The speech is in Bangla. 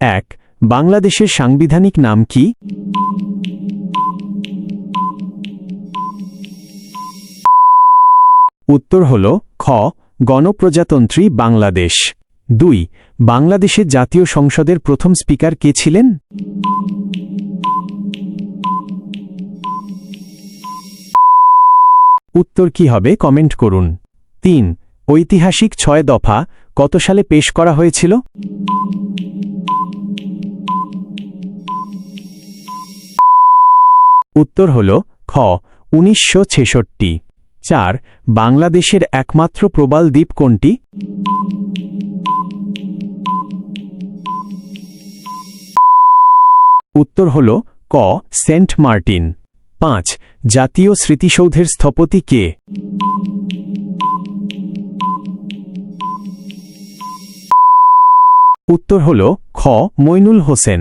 এক বাংলাদেশের সাংবিধানিক নাম কি? উত্তর হল খ গণপ্রজাতন্ত্রী বাংলাদেশ। ২ বাংলাদেশের জাতীয় সংসদের প্রথম স্পিকার কে ছিলেন? উত্তর কি হবে কমেন্ট করুন। ৩ ঐতিহাসিক ৬ দফা কত সালে পেশ করা হয়েছিল? উত্তর হল খ ১৯৬৬। ৪ বাংলাদেশের একমাত্র প্রবাল দ্বীপ কোনটি? উত্তর হল ক সেন্ট মার্টিন। ৫ জাতীয় স্মৃতিসৌধের স্থপতি কে? উত্তর হল খ মইনুল হোসেন।